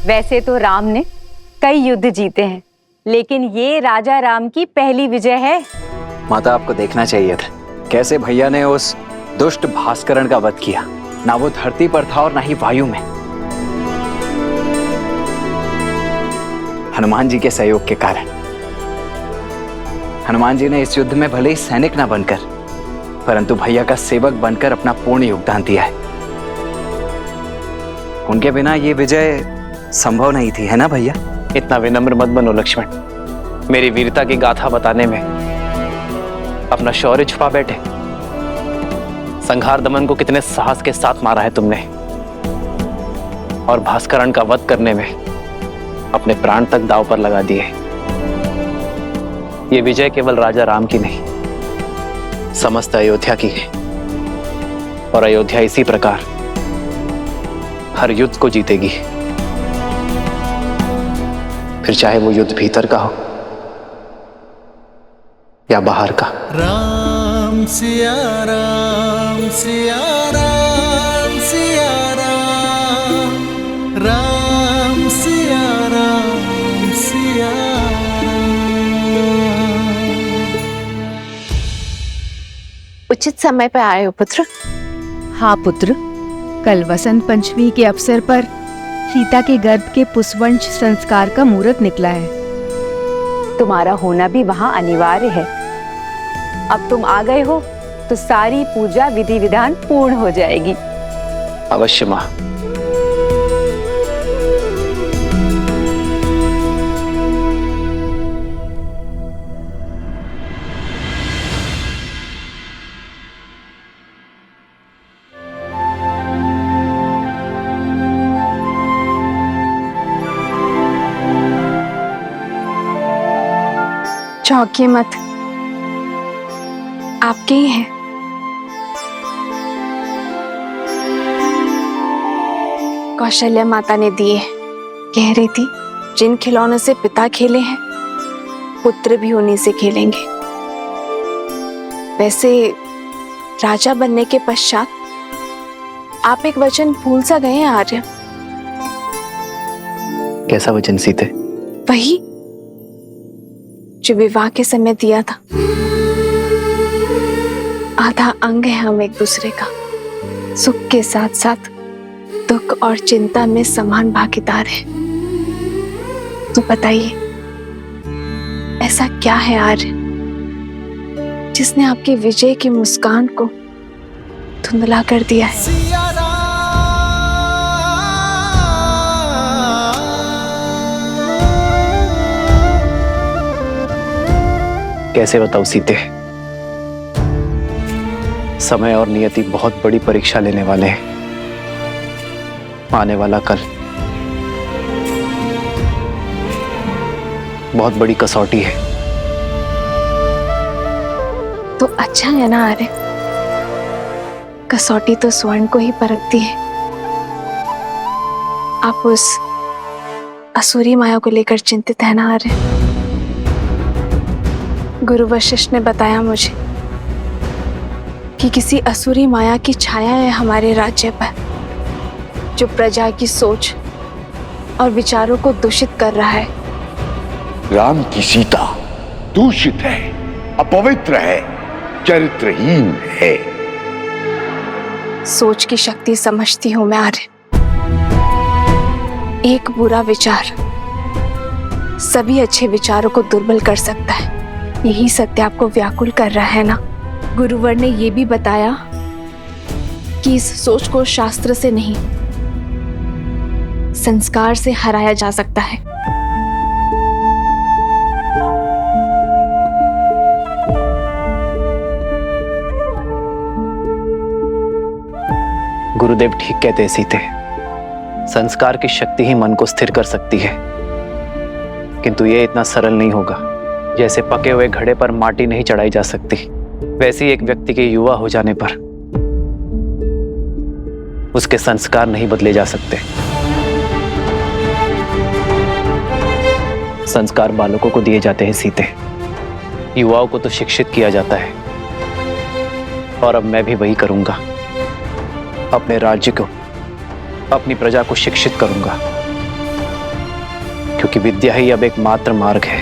वैसे तो राम ने कई युद्ध जीते हैं, लेकिन ये राजा राम की पहली विजय है। माता, आपको देखना चाहिए था कैसे भैया ने उस दुष्ट भास्करण का वध किया। ना वो धरती पर था और ना ही वायु में। हनुमान जी के सहयोग के कारण हनुमान जी ने इस युद्ध में भले ही सैनिक ना बनकर, परंतु भैया का सेवक बनकर अपना पूर्ण योगदान दिया है। उनके बिना ये विजय संभव नहीं थी, है ना भैया? इतना विनम्र मत बनो लक्ष्मण। मेरी वीरता की गाथा बताने में अपना शौर्य छुपा बैठे। संघार दमन को कितने साहस के साथ मारा है तुमने, और भास्करण का वध करने में अपने प्राण तक दांव पर लगा दिए। ये विजय केवल राजा राम की नहीं, समस्त अयोध्या की है। और अयोध्या इसी प्रकार हर युद्ध को जीतेगी, फिर चाहे वो युद्ध भीतर का हो या बाहर का। राम सिया राम सिया राम सिया राम, राम सिया राम सिया राम। उचित समय पर आए हो पुत्र। हाँ पुत्र, कल वसंत पंचमी के अवसर पर सीता के गर्भ के पुष्पवंश संस्कार का मुहूर्त निकला है। तुम्हारा होना भी वहां अनिवार्य है। अब तुम आ गए हो तो सारी पूजा विधि विधान पूर्ण हो जाएगी। अवश्य मां। चौंकिए मत, आपके ही हैं। कौशल्या माता ने दिए। कह रही थी जिन खिलौनों से पिता खेले हैं, पुत्र भी उन्हीं से खेलेंगे। वैसे राजा बनने के पश्चात आप एक वचन भूल सा गए हैं आर्य। कैसा वचन सीते? वही जो विवाह के समय दिया था। आधा अंग है हम एक दूसरे का। सुख के साथ साथ दुख और चिंता में समान भागीदार है। तो बताइए, ऐसा क्या है आर्य जिसने आपकी विजय की मुस्कान को धुंधला कर दिया है? कैसे बताऊं सीते? समय और नियति बहुत बड़ी परीक्षा लेने वाले हैं। आने वाला कल बहुत बड़ी कसौटी है। तो अच्छा है ना आर्य, कसौटी तो स्वर्ण को ही परखती है। आप उस असुरी माया को लेकर चिंतित है ना आर्य? गुरु वशिष्ठ ने बताया मुझे कि किसी असुरी माया की छाया है हमारे राज्य पर, जो प्रजा की सोच और विचारों को दूषित कर रहा है। राम की सीता दूषित है, अपवित्र है, चरित्रहीन है। सोच की शक्ति समझती हूं मैं आर्य। एक बुरा विचार सभी अच्छे विचारों को दुर्बल कर सकता है। यही सत्य आपको व्याकुल कर रहा है ना? गुरुवर ने यह भी बताया कि इस सोच को शास्त्र से नहीं, संस्कार से हराया जा सकता है। गुरुदेव ठीक कहते हैं सीते। संस्कार की शक्ति ही मन को स्थिर कर सकती है, किंतु यह इतना सरल नहीं होगा। जैसे पके हुए घड़े पर माटी नहीं चढ़ाई जा सकती, वैसे एक व्यक्ति के युवा हो जाने पर उसके संस्कार नहीं बदले जा सकते। संस्कार बालकों को दिए जाते हैं सीते, युवाओं को तो शिक्षित किया जाता है। और अब मैं भी वही करूंगा। अपने राज्य को, अपनी प्रजा को शिक्षित करूंगा। क्योंकि विद्या ही अब एकमात्र मार्ग है।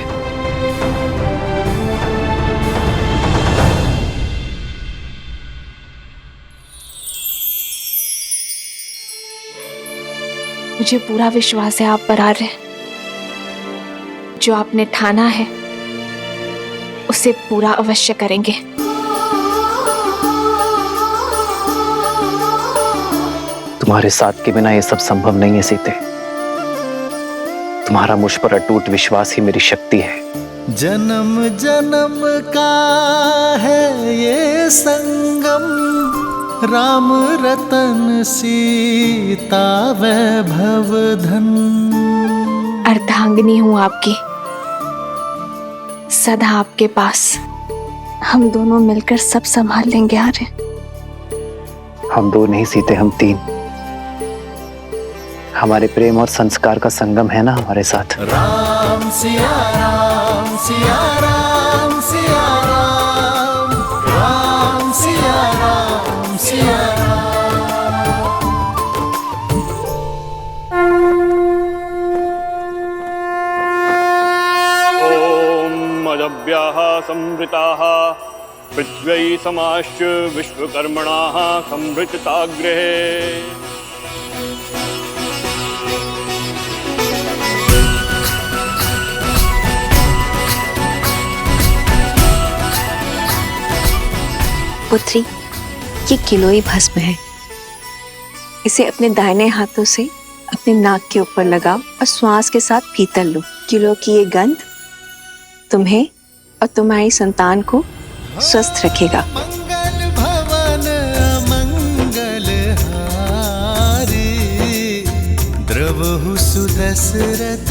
मुझे पूरा विश्वास है आप पर आर्य। जो आपने ठाना है उसे पूरा अवश्य करेंगे। तुम्हारे साथ के बिना ये सब संभव नहीं है सीते। तुम्हारा मुझ पर अटूट विश्वास ही मेरी शक्ति है। जन्म जन्म का है ये संगम, राम रतन सीता वैभव धन। अर्धांगिनी हूं आपकी, सदा आपके पास। हम दोनों मिलकर सब संभाल लेंगे आर्य। हम दो नहीं सीते, हम तीन। हमारे प्रेम और संस्कार का संगम है ना हमारे साथ। राम सिया राम सिया राम सिया राम, राम सिया राम सिया मदव्याः संवृताः पृथ्वी समाश्च विश्वकर्मणाः संवृतताग्रहे। पुत्री, ये किलोई भस्म है। इसे अपने दाहिने हाथों से अपने नाक के ऊपर लगाओ और श्वास के साथ भीतर लो। किलो की ये गंध तुम्हें और तुम्हारी संतान को स्वस्थ रखेगा। मंगल भवन अमंगल हारी, द्रवहु सुदशरथ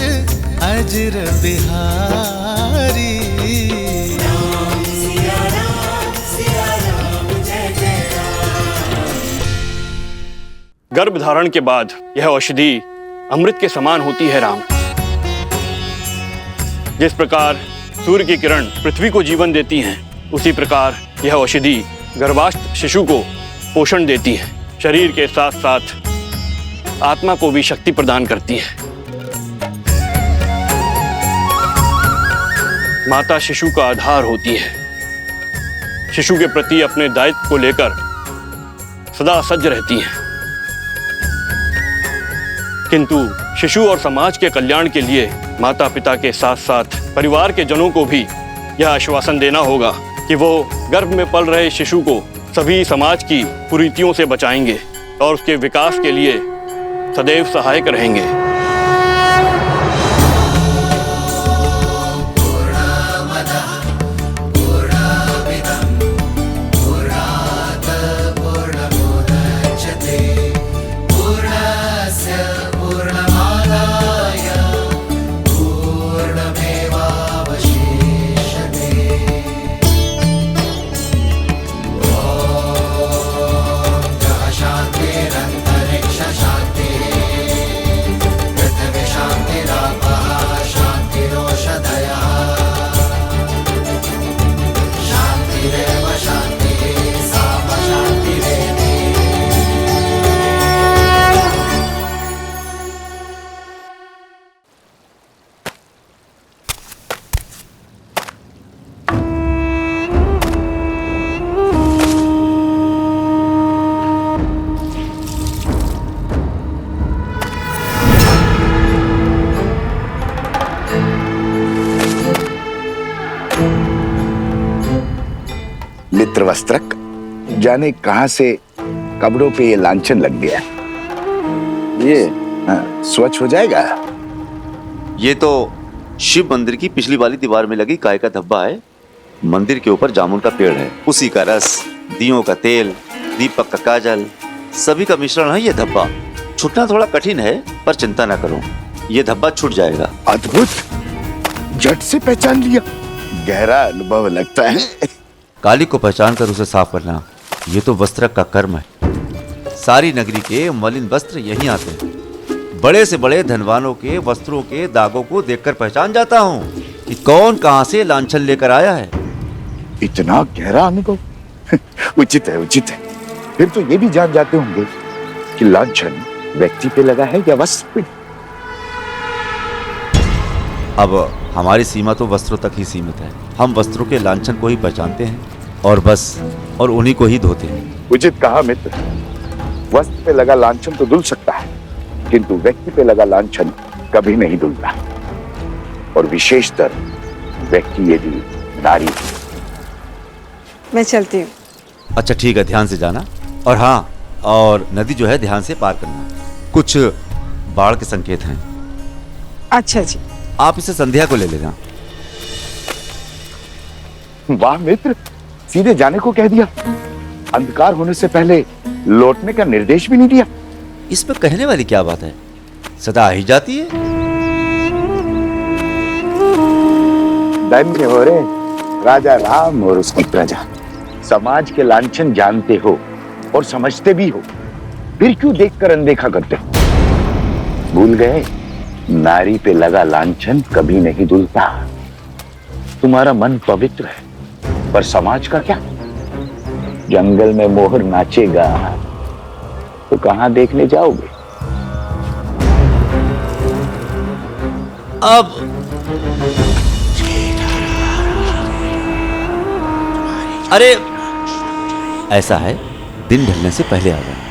अजर बिहारी। गर्भ धारण के बाद यह औषधि अमृत के समान होती है राम। जिस प्रकार सूर्य की किरण पृथ्वी को जीवन देती हैं, उसी प्रकार यह औषधि गर्भास्थ शिशु को पोषण देती है। शरीर के साथ साथ आत्मा को भी शक्ति प्रदान करती है। माता शिशु का आधार होती है। शिशु के प्रति अपने दायित्व को लेकर सदा सज्ज रहती है। किंतु शिशु और समाज के कल्याण के लिए माता पिता के साथ साथ परिवार के जनों को भी यह आश्वासन देना होगा कि वो गर्भ में पल रहे शिशु को सभी समाज की कुरीतियों से बचाएंगे और उसके विकास के लिए सदैव सहायक रहेंगे। मित्रवस्त्रक, जाने कहां से कपड़ों पे ये लांछन लग गया। ये स्वच्छ हो जाएगा। ये तो शिव मंदिर की पिछली वाली दीवार में लगी गाय का धब्बा है। मंदिर के ऊपर जामुन का पेड़ है, उसी का रस, दियों का तेल, दीपक का काजल, सभी का मिश्रण है ये धब्बा। छूटना थोड़ा कठिन है, पर चिंता ना करो, ये धब्बा छूट जाएगा। अद्भुत, झट से पहचान लिया। गहरा अनुभव लगता है। काली को पहचान कर उसे साफ करना, ये तो वस्त्रक का कर्म है। सारी नगरी के मलिन वस्त्र यहीं आते हैं। बड़े से बड़े धनवानों के वस्त्रों के दागों को देखकर पहचान जाता हूँ कि कौन कहां से लांछन लेकर आया है। इतना गहरा अनुभव उचित है, उचित है। फिर तो ये भी जान जाते होंगे कि लांछन व्यक्ति पे लगा है या वस्त्र पे। अब हमारी सीमा तो वस्त्रों तक ही सीमित है। हम वस्त्रों के लांछन को ही पहचानते हैं और बस, और उन्हीं को ही धोते हैं। उचित कहा मित्र। वस्त्र पे लगा लांछन तो धुल सकता है, किंतु व्यक्ति पे लगा लांछन कभी नहीं धुलता, और विशेषतर व्यक्ति यदि नारी। मैं चलती हूँ। अच्छा ठीक है, ध्यान से जाना। और हाँ, और नदी जो है ध्यान से पार करना। कुछ बाढ़ के संकेत हैं। अच्छा जी। आप इसे संध्या को ले लेना। वाह मित्र, सीधे जाने को कह दिया। अंधकार होने से पहले लौटने का निर्देश भी नहीं दिया। इसमें कहने वाली क्या बात है, सदा आ ही जाती है। धन्य हो रे राजा राम और उसकी प्रजा। समाज के लांछन जानते हो और समझते भी हो, फिर क्यों देखकर अनदेखा करते हो? भूल गए, नारी पे लगा लांछन कभी नहीं धुलता। तुम्हारा मन पवित्र है, पर समाज का क्या? जंगल में मोहर नाचेगा तो कहां देखने जाओगे? अब अरे ऐसा है, दिन ढलने से पहले आ जाना।